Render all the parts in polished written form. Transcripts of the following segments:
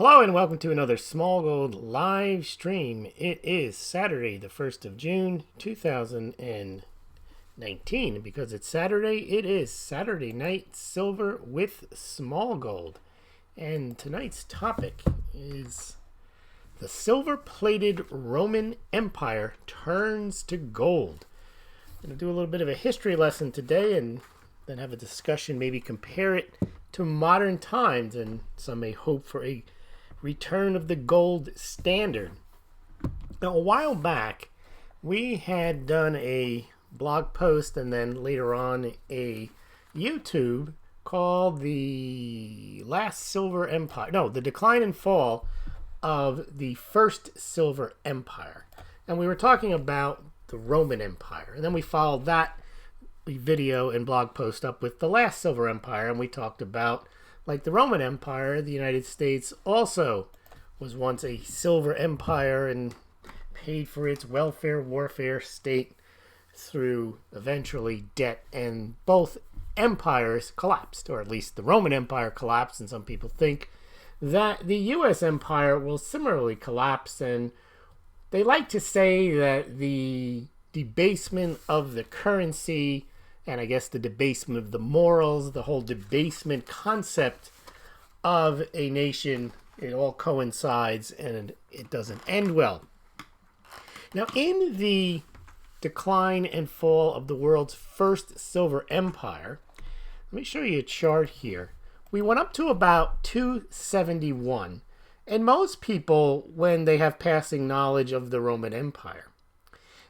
Hello and welcome to another Smaulgld live stream. It is Saturday, the 1st of June, 2019. Because it's Saturday, it is Saturday Night Silver with Smaulgld. And tonight's topic is the silver-plated Roman Empire turns to gold. I'm going to do a little bit of a history lesson today and then have a discussion, maybe compare it to modern times, and some may hope for a return of the gold standard. Now, a while back, we had done a blog post and then later on a YouTube called The Last Silver Empire. No, The Decline and Fall of the First Silver Empire. And we were talking about the Roman Empire. And then we followed that video and blog post up with the Last Silver Empire. And we talked about, like the Roman Empire, the United States also was once a silver empire and paid for its welfare warfare state through eventually debt, and both empires collapsed, or at least the Roman Empire collapsed, and some people think that the U.S. Empire will similarly collapse. And they like to say that the debasement of the currency, and I guess the debasement of the morals, the whole debasement concept of a nation, it all coincides and it doesn't end well. Now, in the decline and fall of the world's first silver empire, let me show you a chart here. We went up to about 271, and most people, when they have passing knowledge of the Roman Empire,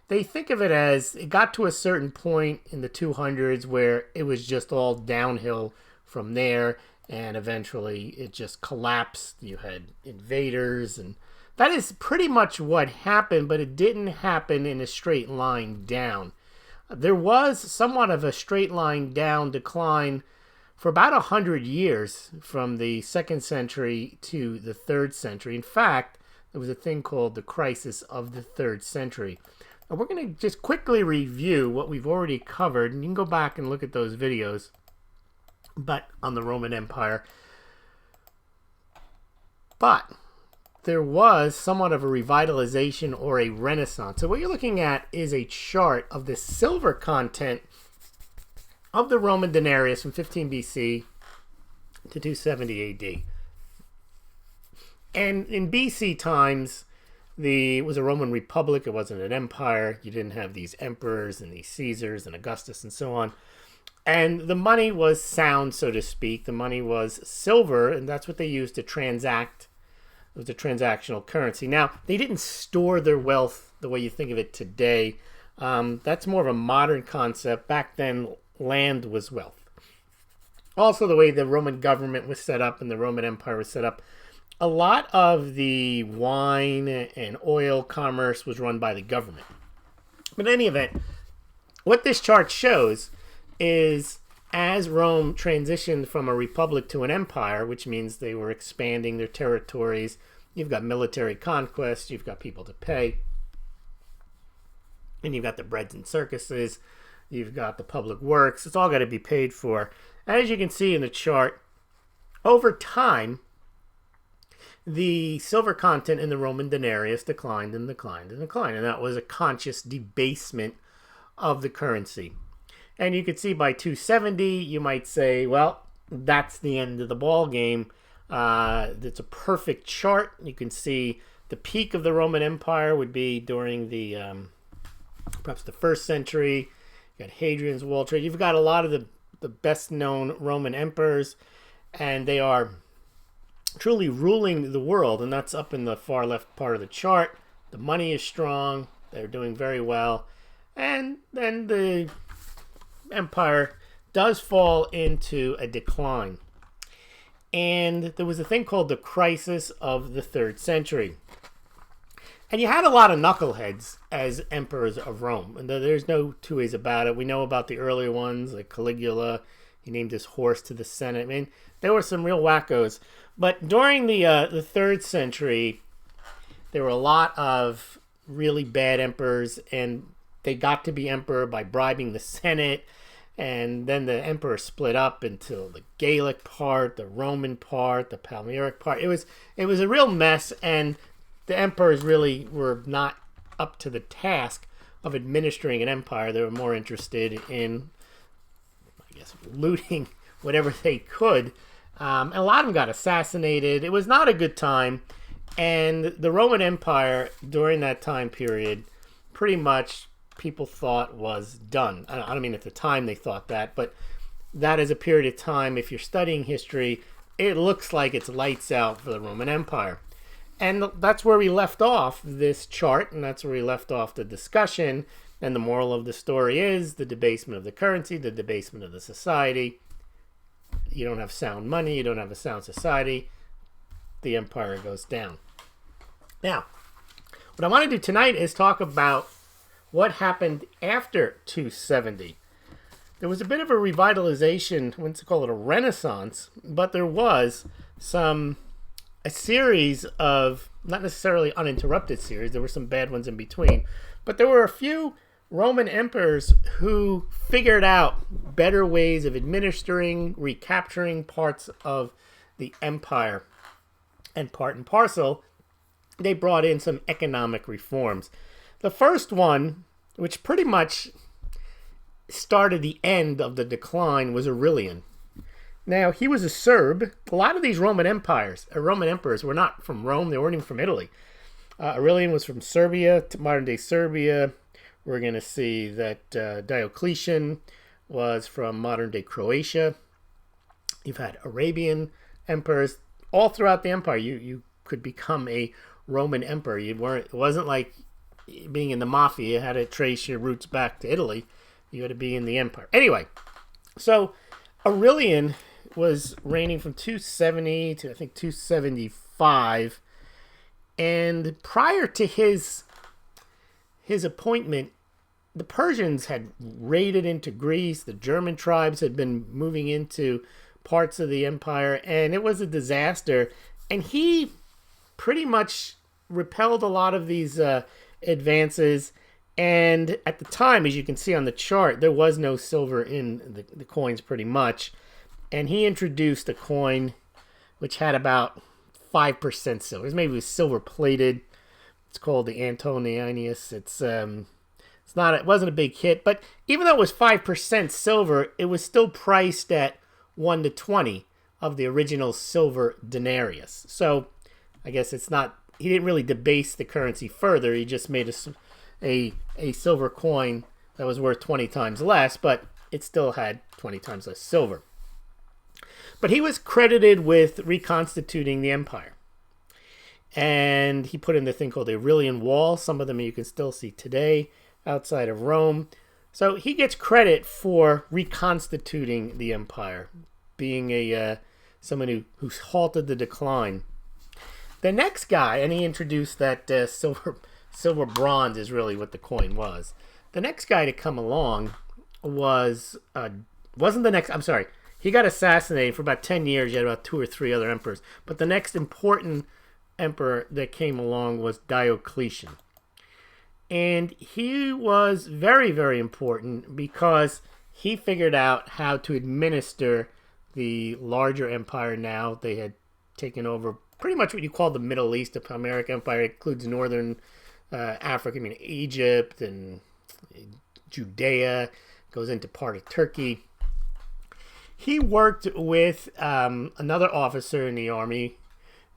they think of it as it got to a certain point in the 200s where it was just all downhill from there, and eventually it just collapsed. You had invaders, and that is pretty much what happened, but it didn't happen in a straight line down. There was somewhat of a straight line down decline for about 100 years from the 2nd century to the 3rd century. In fact, there was a thing called the crisis of the 3rd century. Now, we're going to just quickly review what we've already covered, and you can go back and look at those videos, but on the Roman Empire. But there was somewhat of a revitalization or a renaissance. So what you're looking at is a chart of the silver content of the Roman denarius from 15 BC to 270 AD. And in BC times, it was a Roman republic. It wasn't an empire. You didn't have these emperors and these Caesars and Augustus and so on. And the money was sound, so to speak. The money was silver, and that's what they used to transact. It was a transactional currency. Now, they didn't store their wealth the way you think of it today. That's more of a modern concept. Back then, land was wealth. Also, the way the Roman government was set up and the Roman Empire was set up, a lot of the wine and oil commerce was run by the government. But in any event, what this chart shows is as Rome transitioned from a republic to an empire, which means they were expanding their territories, you've got military conquest, you've got people to pay, and you've got the breads and circuses, you've got the public works. It's all got to be paid for. As you can see in the chart, over time, the silver content in the Roman denarius declined and declined and declined. And that was a conscious debasement of the currency. And you could see by 270, you might say, well, that's the end of the ball game. It's a perfect chart. You can see the peak of the Roman Empire would be during the perhaps the 1st century. You got Hadrian's Wall trade. You've got a lot of the best-known Roman emperors, and they are truly ruling the world, and that's up in the far left part of the chart. The money is strong. They're doing very well. And then the empire does fall into a decline. And there was a thing called the crisis of the 3rd century. And you had a lot of knuckleheads as emperors of Rome. And there's no two ways about it. We know about the earlier ones, like Caligula. He named his horse to the Senate. I mean, there were some real wackos. But during the 3rd century, there were a lot of really bad emperors, and they got to be emperor by bribing the Senate. And then the emperor split up into the Gallic part, the Roman part, the Palmyric part. It was a real mess, and the emperors really were not up to the task of administering an empire. They were more interested in, I guess, looting whatever they could. And a lot of them got assassinated. It was not a good time. And the Roman Empire during that time period, pretty much people thought was done. I don't mean at the time they thought that, but that is a period of time, if you're studying history, it looks like it's lights out for the Roman Empire. And that's where we left off this chart, and that's where we left off the discussion. And the moral of the story is the debasement of the currency, the debasement of the society. You don't have sound money, you don't have a sound society, the empire goes down. Now, what I want to do tonight is talk about what happened after 270. There was a bit of a revitalization, I wouldn't call it a renaissance, but there was a series of, not necessarily uninterrupted series, there were some bad ones in between, but there were a few Roman emperors who figured out better ways of administering, recapturing parts of the empire. And part and parcel, they brought in some economic reforms. The first one, which pretty much started the end of the decline, was Aurelian. Now, he was a Serb. A lot of these Roman emperors were not from Rome. They weren't even from Italy. Aurelian was from Serbia, modern-day Serbia. We're going to see that Diocletian was from modern-day Croatia. You've had Arabian emperors. All throughout the empire, you could become a Roman emperor. It wasn't like being in the mafia. You had to trace your roots back to Italy. You had to be in the empire. Anyway, so Aurelian was reigning from 270 to, I think, 275. And prior to his appointment, the Persians had raided into Greece. The German tribes had been moving into parts of the empire, and it was a disaster. And he pretty much repelled a lot of these advances. And at the time, as you can see on the chart, there was no silver in the coins pretty much. And he introduced a coin which had about 5% silver. Maybe it was silver plated. It's called the Antonianus. It wasn't a big hit, but even though it was 5% silver, it was still priced at 1 to 20 of the original silver denarius. So I guess he didn't really debase the currency further. He just made a silver coin that was worth 20 times less, but it still had 20 times less silver. But he was credited with reconstituting the empire. And he put in the thing called the Aurelian Wall. Some of them you can still see today outside of Rome. So he gets credit for reconstituting the empire, being someone who halted the decline. The next guy, and he introduced that silver bronze is really what the coin was. The next guy to come along he got assassinated for about 10 years. You had about 2 or 3 other emperors. But the next important emperor that came along was Diocletian. And he was very, very important because he figured out how to administer the larger empire now. They had taken over pretty much what you call the Middle East. The Palmyric Empire. It includes northern Africa, Egypt and Judea, goes into part of Turkey. He worked with another officer in the army,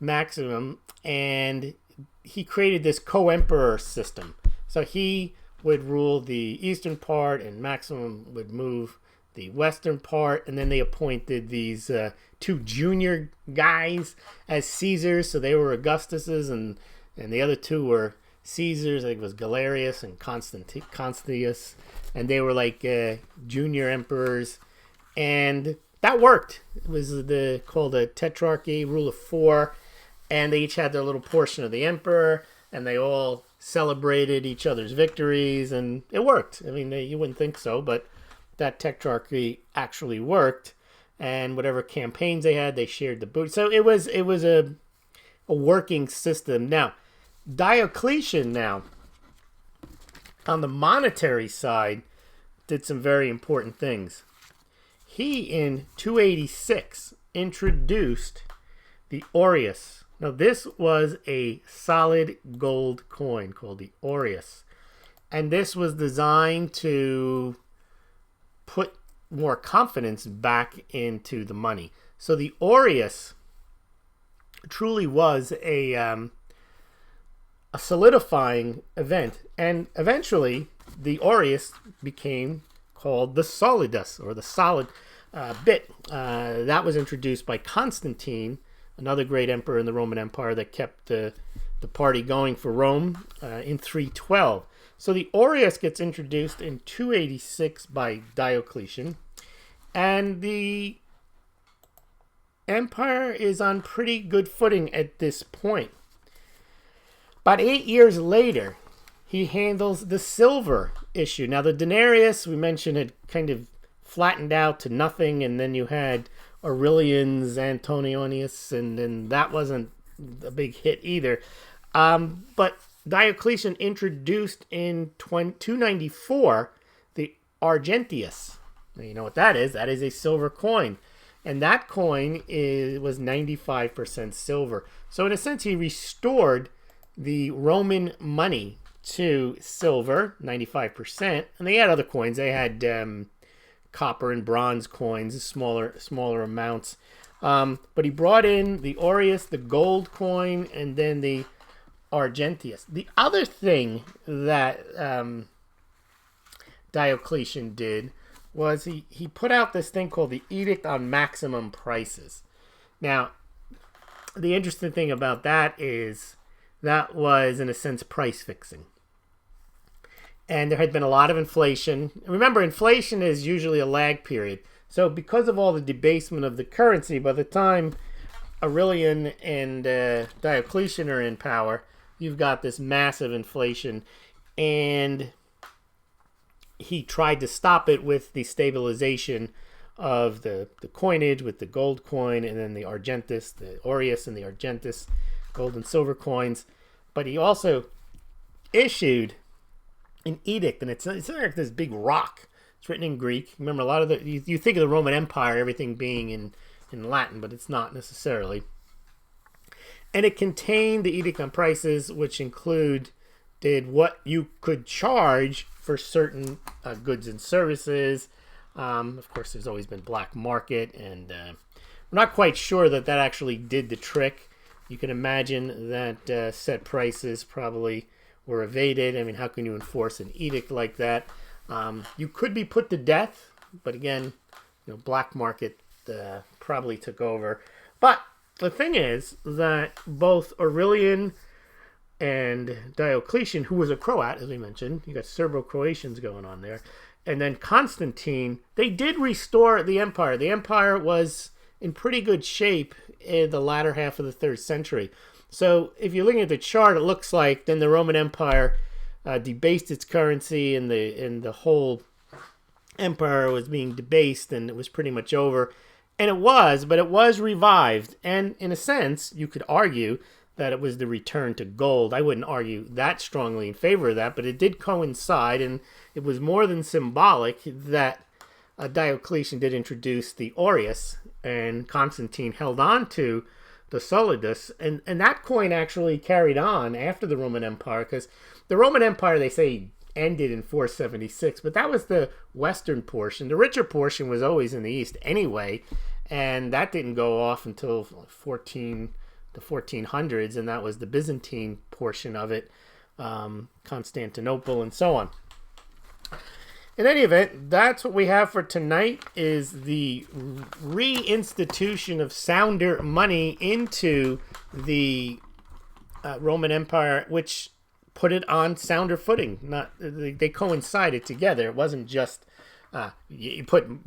Maximum, and he created this co-emperor system. So he would rule the eastern part, and Maximum would move the western part, and then they appointed these 2 junior guys as Caesars. So they were Augustuses, and the other 2 were Caesars. I think it was Galerius and Constantius, and they were like junior emperors. And that worked. It was called a tetrarchy, rule of 4, and they each had their little portion of the emperor, and they all celebrated each other's victories, and it worked. You wouldn't think so, but that tetrarchy actually worked, and whatever campaigns they had, they shared the booty. So it was a working system. Now, Diocletian, on the monetary side, did some very important things. He, in 286, introduced the aureus. Now, this was a solid gold coin called the aureus. And this was designed to put more confidence back into the money. So the aureus truly was a solidifying event. And eventually, the aureus became called the solidus, or the solid bit. That was introduced by Constantine, another great emperor in the Roman Empire that kept the party going for Rome in 312. So the aureus gets introduced in 286 by Diocletian, and the empire is on pretty good footing at this point. About 8 years later, he handles the silver issue. Now, the denarius, we mentioned, had kind of flattened out to nothing, and then you had Aurelian's Antonionius, and that wasn't a big hit either. But Diocletian introduced in 294 the argentius. Now, you know what that is? That is a silver coin. And that coin was 95% silver. So in a sense, he restored the Roman money to silver, 95%. And they had other coins. They had copper and bronze coins, smaller amounts. But he brought in the aureus, the gold coin, and then the argentius. The other thing that Diocletian did was he put out this thing called the Edict on Maximum Prices. Now, the interesting thing about that is that was, in a sense, price fixing. And there had been a lot of inflation. Remember, inflation is usually a lag period. So because of all the debasement of the currency, by the time Aurelian and Diocletian are in power, you've got this massive inflation. And he tried to stop it with the stabilization of the coinage with the gold coin and then the argentus, the aureus and the argentus, gold and silver coins. But he also issued an edict, and it's like this big rock. It's written in Greek. Remember, a lot of you think of the Roman Empire, everything being in Latin, but it's not necessarily. And it contained the Edict on Prices, which included what you could charge for certain goods and services. Of course, there's always been black market, and we're not quite sure that actually did the trick. You can imagine that set prices probably were evaded. I mean, how can you enforce an edict like that? You could be put to death, but again, black market probably took over. But the thing is that both Aurelian and Diocletian, who was a Croat, as we mentioned, you got Serbo-Croatians going on there, and then Constantine, they did restore the empire. The empire was in pretty good shape in the latter half of the 3rd century. So if you're looking at the chart, it looks like then the Roman Empire debased its currency, and the whole empire was being debased, and it was pretty much over. And it was, but it was revived. And in a sense, you could argue that it was the return to gold. I wouldn't argue that strongly in favor of that, but it did coincide, and it was more than symbolic that Diocletian did introduce the aureus, and Constantine held on to the solidus, and that coin actually carried on after the Roman Empire, because the Roman Empire, they say, ended in 476, but that was the western portion. The richer portion was always in the east anyway, and that didn't go off until the 1400s, and that was the Byzantine portion of it, Constantinople and so on. In any event, that's what we have for tonight, is the reinstitution of sounder money into the Roman Empire, which put it on sounder footing. They coincided together. It wasn't just you put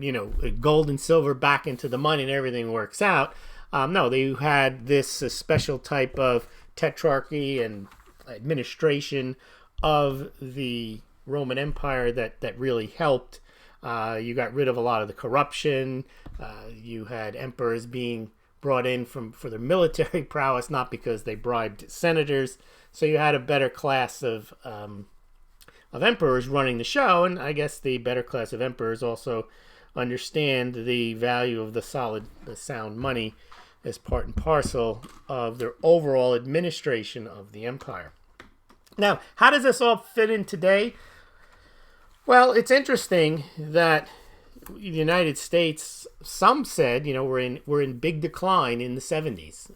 gold and silver back into the money and everything works out. No, they had this special type of tetrarchy and administration of the Roman Empire that really helped. You got rid of a lot of the corruption. You had emperors being brought in for their military prowess, not because they bribed senators. So you had a better class of of emperors running the show, and I guess the better class of emperors also understand the value of the sound money as part and parcel of their overall administration of the empire. Now, how does this all fit in today? Well, it's interesting that the United States, some said, we're in big decline in the 70s.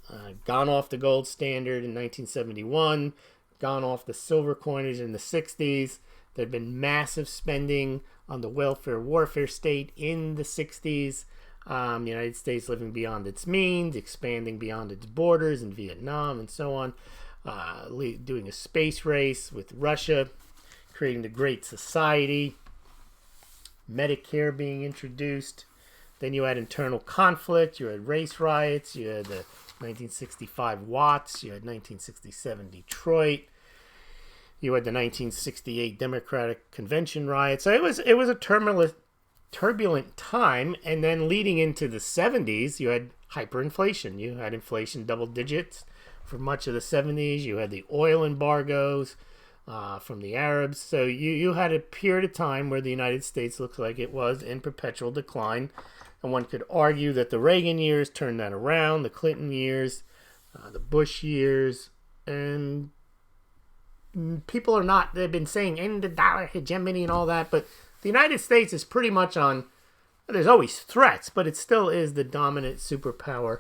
Gone off the gold standard in 1971, gone off the silver coinage in the 60s. There had been massive spending on the welfare warfare state in the 60s. The United States living beyond its means, expanding beyond its borders in Vietnam and so on, doing a space race with Russia, creating the Great Society, Medicare being introduced. Then you had internal conflict, you had race riots, you had the 1965 Watts, you had 1967 Detroit, you had the 1968 Democratic Convention riots. So it was a turbulent time, and then leading into the 70s, you had hyperinflation. You had inflation double digits for much of the 70s. You had the oil embargoes from the Arabs. So you had a period of time where the United States looks like it was in perpetual decline. And one could argue that the Reagan years turned that around, the Clinton years, the Bush years, and people are not, they've been saying end the dollar hegemony and all that, but the United States is pretty much on, there's always threats, but it still is the dominant superpower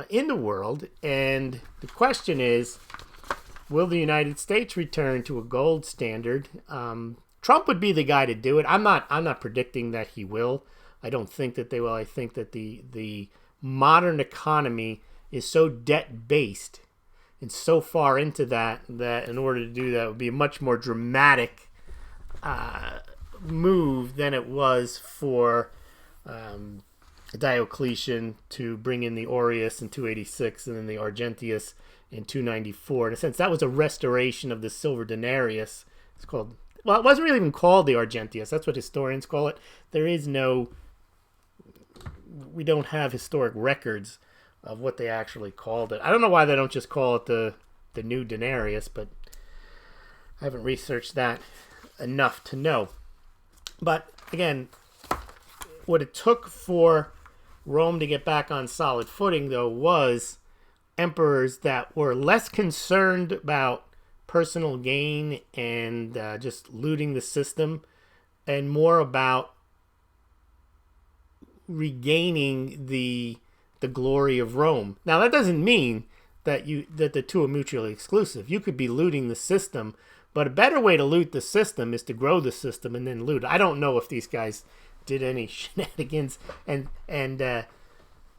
in the world. And the question is, will the United States return to a gold standard? Trump would be the guy to do it. I'm not predicting that he will. I don't think that they will. I think that the modern economy is so debt-based and so far into that in order to do that would be a much more dramatic move than it was for Diocletian to bring in the Aureus in 286 and then the Argentius in 294. In a sense, that was a restoration of the silver denarius. It's called, well, it wasn't really even called the Argentius. That's what historians call it. We don't have historic records of what they actually called it. I don't know why they don't just call it the new denarius, but I haven't researched that enough to know. But again, what it took for Rome to get back on solid footing, though, was emperors that were less concerned about personal gain and just looting the system, and more about regaining the glory of Rome. Now, that doesn't mean that the two are mutually exclusive. You could be looting the system, but a better way to loot the system is to grow the system and then loot. I don't know if these guys did any shenanigans and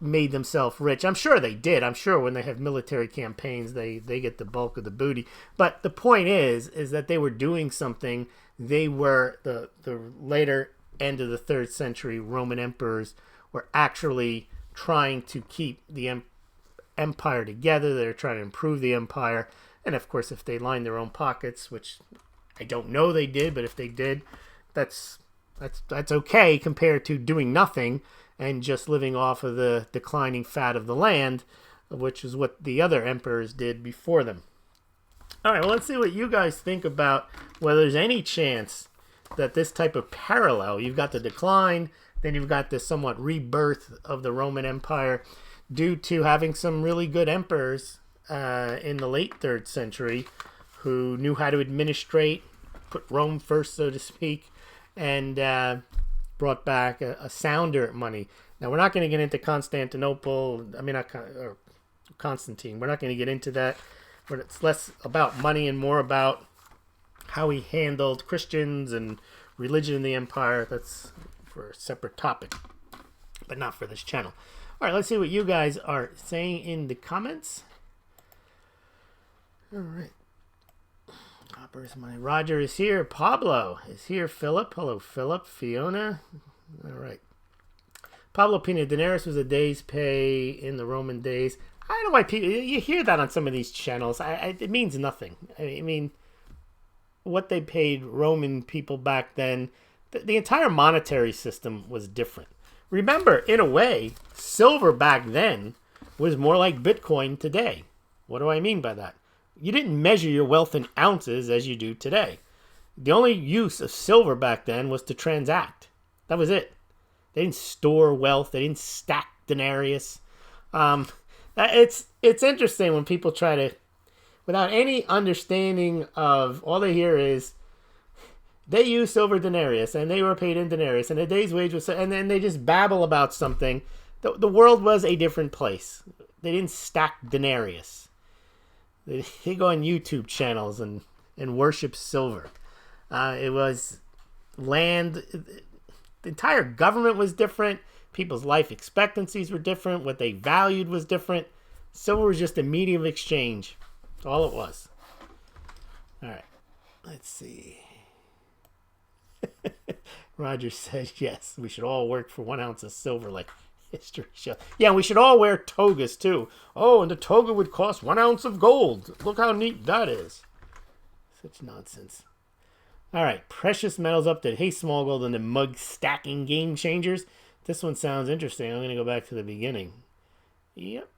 made themselves rich. I'm sure they did. I'm sure when they have military campaigns, they get the bulk of the booty. But the point is that they were doing something. They were the later end of the 3rd century Roman emperors were actually trying to keep the empire together. They're trying to improve the empire. And of course, if they lined their own pockets, which I don't know they did, but if they did, that's okay compared to doing nothing and just living off of the declining fat of the land, which is what the other emperors did before them. All right, well, let's see what you guys think about whether there's any chance that this type of parallel, you've got the decline, then you've got this somewhat rebirth of the Roman Empire due to having some really good emperors in the late 3rd century who knew how to administrate, put Rome first, so to speak, and brought back a sounder money. Now, we're not going to get into Constantinople, or Constantine. We're not going to get into that, but it's less about money and more about how he handled Christians and religion in the empire. That's for a separate topic, but not for this channel. All right, let's see what you guys are saying in the comments. All right. Where's my Roger is here. Pablo is here. Philip. Hello, Philip. Fiona. All right. Pablo Pina, denarius was a day's pay in the Roman days. I don't know why people, you hear that on some of these channels. It means nothing. I mean, what they paid Roman people back then, the entire monetary system was different. Remember, in a way, silver back then was more like Bitcoin today. What do I mean by that? You didn't measure your wealth in ounces as you do today. The only use of silver back then was to transact. That was it. They didn't store wealth. They didn't stack denarius. It's interesting when people try to, without any understanding of, all they hear is they use silver denarius and they were paid in denarius and a day's wage was, and then they just babble about something. The world was a different place. They didn't stack denarius. They go on YouTube channels and worship silver. It was land. The entire government was different. People's life expectancies were different. What they valued was different. Silver was just a medium of exchange. That's all it was. All right. Let's see. Roger says, yes, we should all work for 1 ounce of silver like history shows. Yeah, we should all wear togas too. Oh, and the toga would cost 1 ounce of gold. Look how neat that is. Such nonsense. All right, precious metals update. Hey, Smaulgld and the mug stacking game changers. This one sounds interesting. I'm going to go back to the beginning. Yep.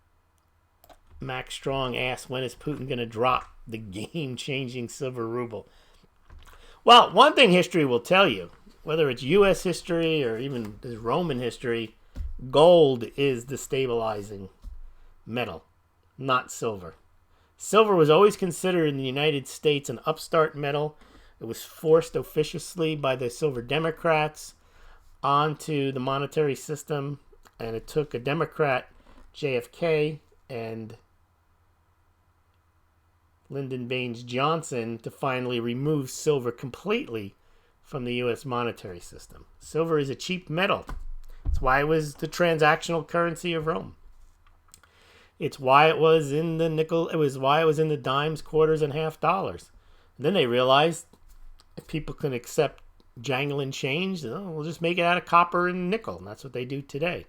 Max Strong asks, when is Putin going to drop the game-changing silver ruble? Well, one thing history will tell you, whether it's U.S. history or even Roman history, gold is the stabilizing metal, not silver. Silver was always considered in the United States an upstart metal. It was forced officiously by the Silver Democrats onto the monetary system, and it took a Democrat, JFK, and Lyndon Baines Johnson to finally remove silver completely from the U.S. monetary system. Silver is a cheap metal. It's why it was the transactional currency of Rome. It's why it was in the nickel. It was why it was in the dimes, quarters, and half dollars. And then they realized if people can accept jangling change, we'll just make it out of copper and nickel. And that's what they do today.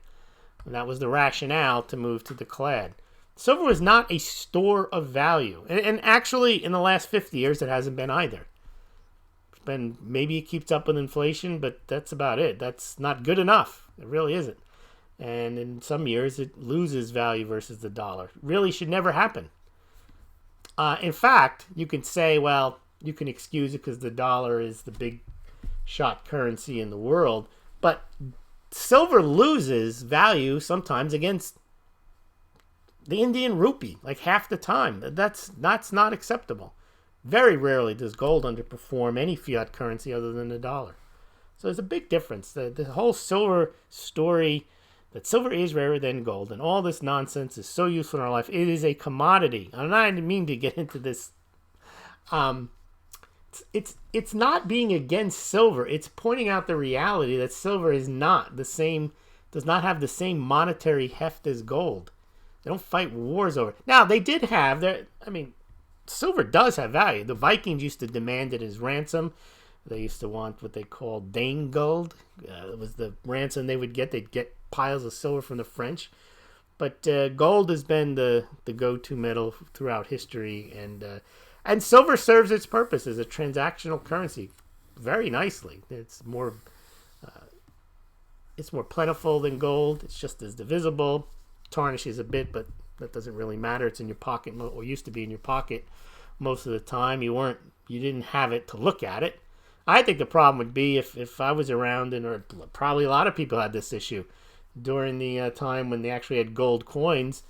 And that was the rationale to move to the clad. Silver was not a store of value. And actually, in the last 50 years, it hasn't been either. It's been, maybe it keeps up with inflation, but that's about it. That's not good enough. It really isn't. And in some years, it loses value versus the dollar. It really should never happen. In fact, you can say, well, you can excuse it because the dollar is the big shot currency in the world. But silver loses value sometimes against the Indian rupee, like half the time. That's not acceptable. Very rarely does gold underperform any fiat currency other than the dollar. So there's a big difference. The whole silver story, that silver is rarer than gold, and all this nonsense is so useful in our life. It is a commodity. I didn't mean to get into this. It's not being against silver. It's pointing out the reality that silver is not the same, does not have the same monetary heft as gold. They don't fight wars over it. Now, they did have silver does have value. The Vikings used to demand it as ransom. They used to want what they called Danegeld. It was the ransom they would get. They'd get piles of silver from the French. But gold has been the go-to metal throughout history. And silver serves its purpose as a transactional currency very nicely. It's more plentiful than gold. It's just as divisible. Tarnishes a bit, but that doesn't really matter. It's in your pocket, or used to be in your pocket most of the time. You didn't have it to look at it. I think the problem would be if I was around, or probably a lot of people had this issue during the time when they actually had gold coins.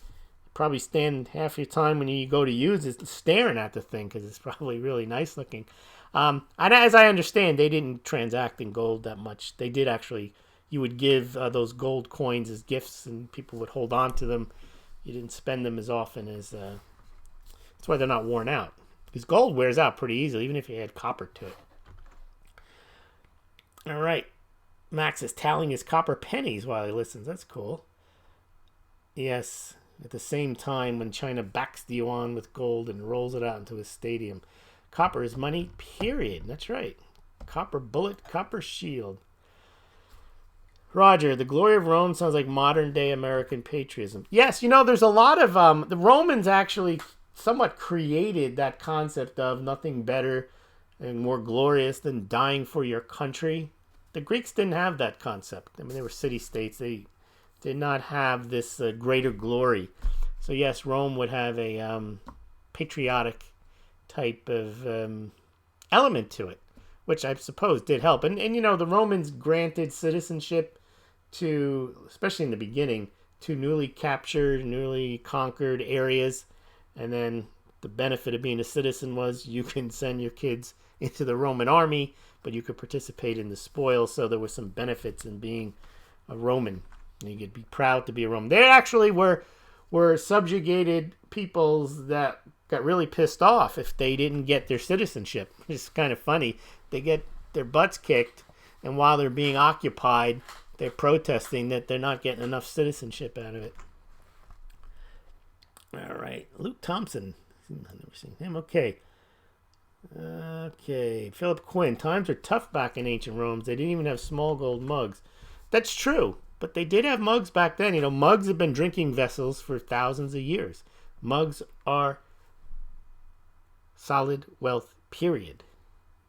Probably stand half your time when you go to use it staring at the thing because it's probably really nice looking. And as I understand, they didn't transact in gold that much. They did actually. You would give those gold coins as gifts, and people would hold on to them. You didn't spend them as often as. That's why they're not worn out. Because gold wears out pretty easily, even if you add copper to it. All right. Max is tallying his copper pennies while he listens. That's cool. Yes. At the same time, when China backs the yuan with gold and rolls it out into his stadium. Copper is money, period. That's right. Copper bullet, copper shield. Roger, the glory of Rome sounds like modern-day American patriotism. Yes, there's a lot of... the Romans actually somewhat created that concept of nothing better and more glorious than dying for your country. The Greeks didn't have that concept. They were city-states. They did not have this greater glory. So yes, Rome would have a patriotic type of element to it. which I suppose did help. And you know, the Romans granted citizenship to, especially in the beginning, to newly captured, newly conquered areas. And then the benefit of being a citizen was you can send your kids into the Roman army, but you could participate in the spoils. So there were some benefits in being a Roman. And you could be proud to be a Roman. They actually were subjugated peoples that got really pissed off if they didn't get their citizenship. It's kind of funny. They get their butts kicked, and while they're being occupied, they're protesting that they're not getting enough citizenship out of it. All right. Luke Thompson. I've never seen him. Okay. Philip Quinn. Times are tough back in ancient Rome. They didn't even have Smaulgld mugs. That's true. But they did have mugs back then. You know, mugs have been drinking vessels for thousands of years. Mugs are solid wealth, period.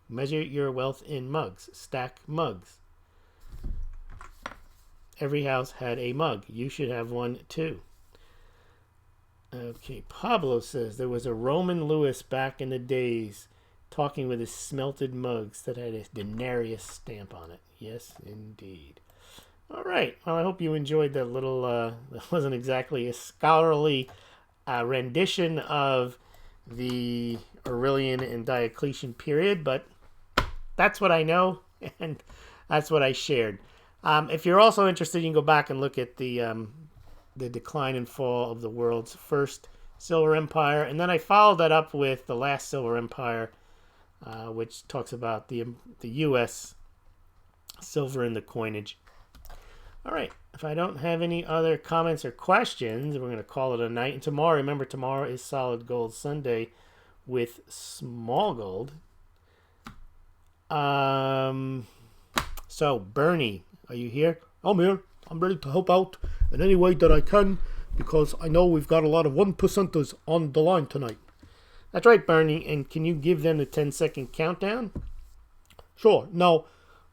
Measure your wealth in mugs. Stack mugs. Every house had a mug. You should have one too. Okay, Pablo says there was a Roman Louis back in the days talking with his smelted mugs that had a denarius stamp on it. Yes, indeed. All right. Well, I hope you enjoyed that little, that wasn't exactly a scholarly rendition of the Aurelian and Diocletian period, but that's what I know, and that's what I shared. If you're also interested, you can go back and look at the decline and fall of the world's first silver empire, and then I followed that up with the last silver empire, which talks about the U.S. silver in the coinage. All right. If I don't have any other comments or questions, we're going to call it a night. And tomorrow, remember, tomorrow is Solid Gold Sunday with Smaulgld. So, Bernie, are you here? I'm here. I'm ready to help out in any way that I can because I know we've got a lot of 1%ers on the line tonight. That's right, Bernie. And can you give them the 10-second countdown? Sure. Now,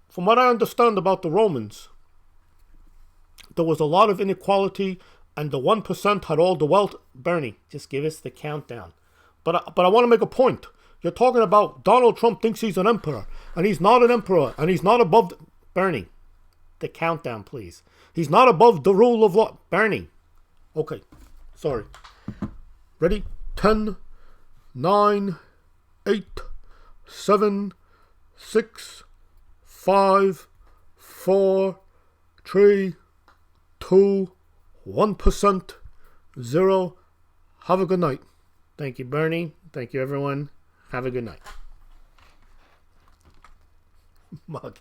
from what I understand about the Romans, there was a lot of inequality, and the 1% had all the wealth. Bernie, just give us the countdown. But I want to make a point. You're talking about Donald Trump thinks he's an emperor, and he's not an emperor, and he's not above... Bernie, the countdown, please. He's not above the rule of law. Bernie. Okay, sorry. Ready? 10, 9, 8, 7, 6, 5, 4, 3... 2, 1%, 0. Have a good night. Thank you, Bernie. Thank you, everyone. Have a good night. Mughead.